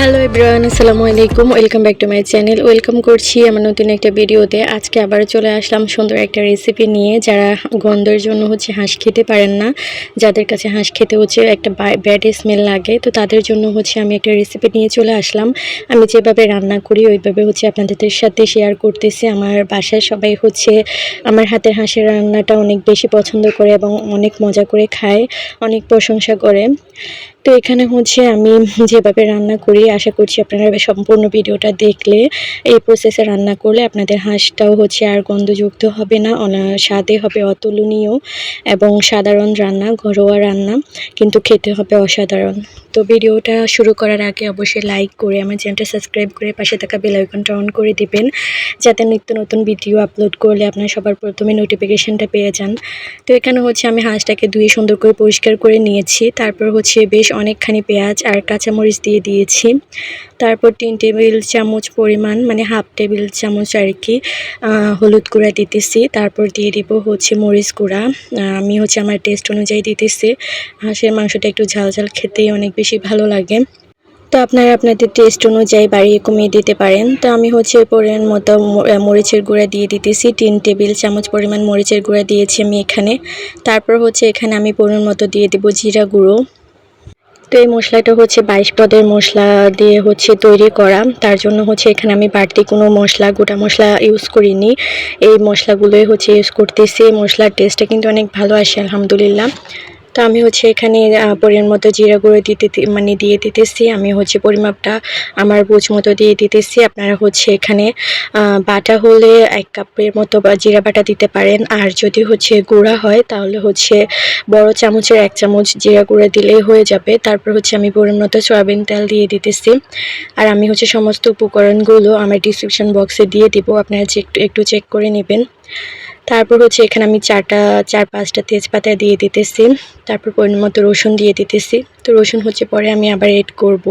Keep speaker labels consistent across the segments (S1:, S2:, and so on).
S1: Hello everyone, আসসালামু আলাইকুম। Welcome back to my channel. Welcome করছি আমার নতুন একটা ভিডিওতে। আজকে আবার চলে আসলাম সুন্দর একটা রেসিপি নিয়ে। যারা গন্ধের জন্য হাঁস খেতে পারেন না, যাদের কাছে হাঁস খেতে একটা ব্যাড স্মেল লাগে, তো তাদের জন্য আমি একটা রেসিপি নিয়ে চলে আসলাম। আমি যেভাবে রান্না করি ওইভাবে আপনাদের সাথে শেয়ার করতেছি। আমার বাসায় সবাই আমার হাতের হাঁসের রান্নাটা অনেক বেশি পছন্দ করে এবং অনেক মজা করে খায়, অনেক প্রশংসা করে। তো এখানে আমি যেভাবে রান্না করি, আশা করছি আপনারা সম্পূর্ণ ভিডিওটা দেখলে এই প্রসেসে রান্না করলে আপনাদের হাঁসটাও আর গন্ধযুক্ত হবে না, স্বাদে হবে অতুলনীয় এবং সাধারণ রান্না, ঘরোয়া রান্না, কিন্তু খেতে হবে অসাধারণ। তো ভিডিওটা শুরু করার আগে অবশ্যই লাইক করে আমার চ্যানেলটা সাবস্ক্রাইব করে পাশে থাকা বেল আইকনটা অন করে দিবেন, যাতে নিত্য নতুন ভিডিও আপলোড করলে আপনারা সবার প্রথমে নোটিফিকেশনটা পেয়ে যান। তো এখানে আমি হাঁসটাকে ধুয়ে সুন্দর করে পরিষ্কার করে নিয়েছি। তারপর বেশ অনেকখানি পেঁয়াজ আর কাঁচামরিচ দিয়ে দিয়েছি। তারপর 3 টেবিল চামচ পরিমাণ, মানে হাফ টেবিল চামচ আর কি, হলুদ গুঁড়া দিতেছি। তারপর দিয়ে দিব মরিচ গুঁড়া। আমি আমার টেস্ট অনুযায়ী দিতেছি। হাঁসের মাংসটা একটু ঝাল ঝাল খেতেই অনেক বেশি ভালো লাগে, তো আপনারা আপনাদের টেস্ট অনুযায়ী বাড়িয়ে কমিয়ে দিতে পারেন। তো আমি পরিমাণ মতো মরিচের গুঁড়া দিয়ে দিতেছি। 3 টেবিল চামচ পরিমাণ মরিচের গুঁড়া দিয়েছি আমি এখানে। তারপর এখানে আমি পরিমাণ মতো দিয়ে দেব জিরা গুঁড়ো। তো এই মশলাটা 22 পদের মশলা দিয়ে তৈরি করা, তার জন্য এখানে আমি বাড়তি কোনো মশলা, গোটা মশলা ইউজ করিনি। এই মশলাগুলোই ইউজ করতেছি। মশলার টেস্টটা কিন্তু অনেক ভালো আসে আলহামদুলিল্লাহ। তো আমি এখানে পরিমাণ মতো জিরা গুঁড়ো দিয়ে দিতেছি। আমি পরিমাপটা আমার বুঝ মতো দিয়ে দিতেছি। আপনারা এখানে বাটা হলে 1 কাপের মতো জিরা বাটা দিতে পারেন, আর যদি গুঁড়া হয় তাহলে বড় চামচের 1 চামচ জিরা গুঁড়া দিলেই হয়ে যাবে। তারপর আমি পরিমাণ মতো সয়াবিন তেল দিয়ে দিতেছি। আর আমি সমস্ত উপকরণগুলো আমার ডিসক্রিপশন বক্সে দিয়ে দিব, আপনারা একটু চেক করে নেবেন। তারপর এখানে আমি 4-5টা তেজপাতা দিয়ে দিতেছি। তারপর পরিমাণ মতো রসুন দিয়ে দিতেছি। তো রসুন পরে আমি আবার এড করব।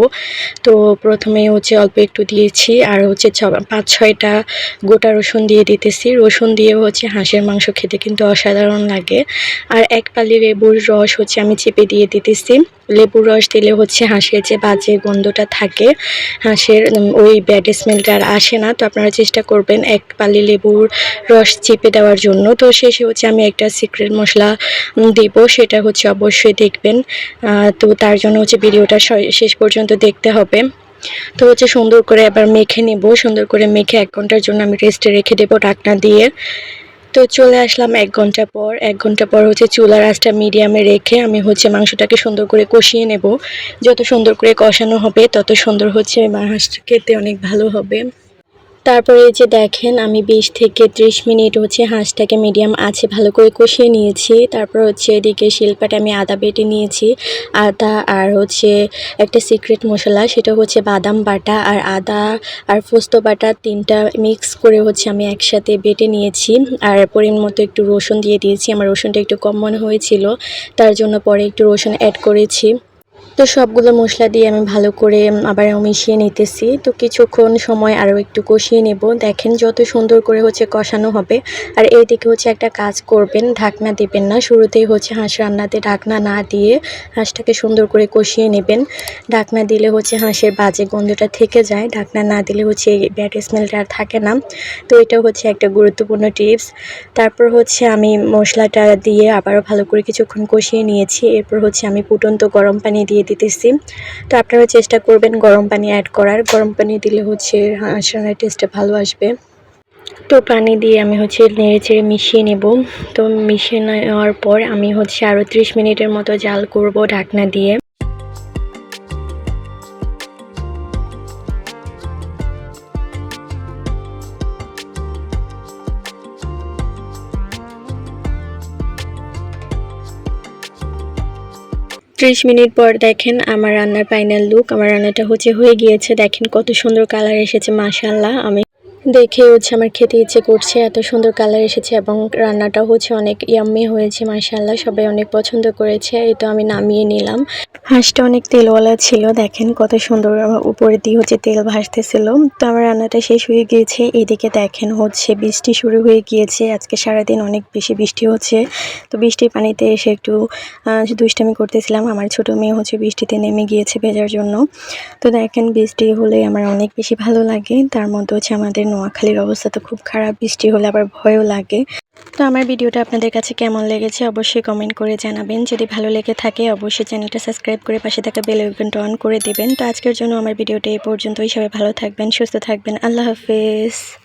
S1: তো প্রথমে অল্প একটু দিয়েছি, আর 5-6টা গোটা রসুন দিয়ে দিতেছি। রসুন দিয়ে হাঁসের মাংস খেতে কিন্তু অসাধারণ লাগে। আর 1 পালি লেবুর রস আমি চেপে দিয়ে দিতেছি। লেবুর রস দিলে হাঁসের যে বাজে গন্ধটা থাকে, হাঁসের ওই ব্যাড স্মেলটা আর আসে না। তো আপনারা চেষ্টা করবেন 1 পালি লেবুর রস চেপে দেওয়ার জন্য। তো শেষে আমি একটা সিক্রেট মশলা দিব, সেটা অবশ্যই দেখবেন। তো তার জন্য ভিডিওটা শেষ পর্যন্ত দেখতে হবে। তো সুন্দর করে আবার মেখে নেব। সুন্দর করে মেখে 1 ঘন্টার জন্য আমি রেস্টে রেখে দেবো ঢাকনা দিয়ে। তো চলে আসলাম 1 ঘন্টা পর। 1 ঘন্টা পর চুলার আঁচটা মিডিয়ামে রেখে আমি মাংসটাকে সুন্দর করে কষিয়ে নেব। যত সুন্দর করে কষানো হবে তত সুন্দর হাঁসটা খেতে অনেক ভালো হবে। তারপরে দেখেন আমি 20 থেকে 30 মিনিট হাঁসটাকে মিডিয়াম আঁচে ভালো করে কষিয়ে নিয়েছি। তারপর এদিকে শিলপাটে আমি আদা বেটে নিয়েছি। আদা আর একটা সিক্রেট মশলা, সেটা বাদাম বাটা আর আদা আর পোস্ত বাটা, 3টা মিক্স করে আমি একসাথে বেটে নিয়েছি। আর পরিমাণ মতো একটু রসুন দিয়ে দিয়েছি। আমার রসুনটা একটু কম মনে হয়েছিল, তার জন্য পরে একটু রসুন অ্যাড করেছি। তো সবগুলো মশলা দিয়ে আমি ভালো করে আবার মিশিয়ে নিতেছি। তো কিছুক্ষণ সময় আরও একটু কষিয়ে নেব। দেখেন যত সুন্দর করে কষানো হবে। আর এইদিকে একটা কাজ করবেন, ঢাকনা দেবেন না। শুরুতেই হাঁস রান্নাতে ঢাকনা না দিয়ে হাঁসটাকে সুন্দর করে কষিয়ে নেবেন। ঢাকনা দিলে হাঁসের বাজে গন্ধটা থেকে যায়, ঢাকনা না দিলে ব্যাড স্মেলটা আর থাকে না। তো এটা একটা গুরুত্বপূর্ণ টিপস। তারপর আমি মশলাটা দিয়ে আবারও ভালো করে কিছুক্ষণ কষিয়ে নিয়েছি। এরপর আমি ফুটন্ত গরম পানি দিয়ে দিতেছি। তো আপনারা চেষ্টা করবেন গরম পানি অ্যাড করার। গরম পানি দিলে হাঁস রান্নার টেস্টটা ভালো আসবে। তো পানি দিয়ে আমি নেড়েচেড়ে মিশিয়ে নেব। তো মিশিয়ে নেওয়ার পর আমি আরও 30 মিনিটের মতো জাল করব ঢাকনা দিয়ে। 30 মিনিট পর দেখেন আমার রান্নার ফাইনাল লুক। আমার রান্নাটা হয়ে গিয়েছে। দেখেন কত সুন্দর কালার এসেছে, মাশাআল্লাহ। আমি দেখে হচ্ছে আমার খেতে ইচ্ছে করছে, এত সুন্দর কালার এসেছে এবং রান্নাটাও হচ্ছে অনেক ইয়াম্মি হয়েছে মাশাআল্লাহ। সবাই অনেক পছন্দ করেছে। এই তো আমি নামিয়ে নিলাম। হাঁসটা অনেক তেলওয়ালা ছিল, দেখেন কত সুন্দর উপরে দিয়ে হচ্ছে তেল ভাসতেছিল। তো আমার রান্নাটা শেষ হয়ে গিয়েছে। এইদিকে দেখেন হচ্ছে বৃষ্টি শুরু হয়ে গিয়েছে, আজকে সারাদিন অনেক বেশি বৃষ্টি হচ্ছে। তো বৃষ্টির পানিতে এসে একটু দুষ্টামি করতেছিলাম। আমার ছোট মেয়ে হচ্ছে বৃষ্টিতে নেমে গিয়েছে ভেজার জন্য। তো দেখেন বৃষ্টি হলে আমার অনেক বেশি ভালো লাগে। তার মধ্যে হচ্ছে আমাদের নোয়াখালীর অবস্থা তো খুব খারাপ, বৃষ্টি হলে আবার ভয়ও লাগে। তো আমার ভিডিওটা আপনাদের কাছে কেমন লেগেছে অবশ্যই কমেন্ট করে জানাবেন। যদি ভালো লেগে থাকে অবশ্যই চ্যানেলটা সাবস্ক্রাইব করে পাশে থাকা বেল আইকনটা অন করে দিবেন। তো আজকের জন্য আমার ভিডিওটা এই পর্যন্তই। সবাই ভালো থাকবেন, সুস্থ থাকবেন। আল্লাহ হাফেজ।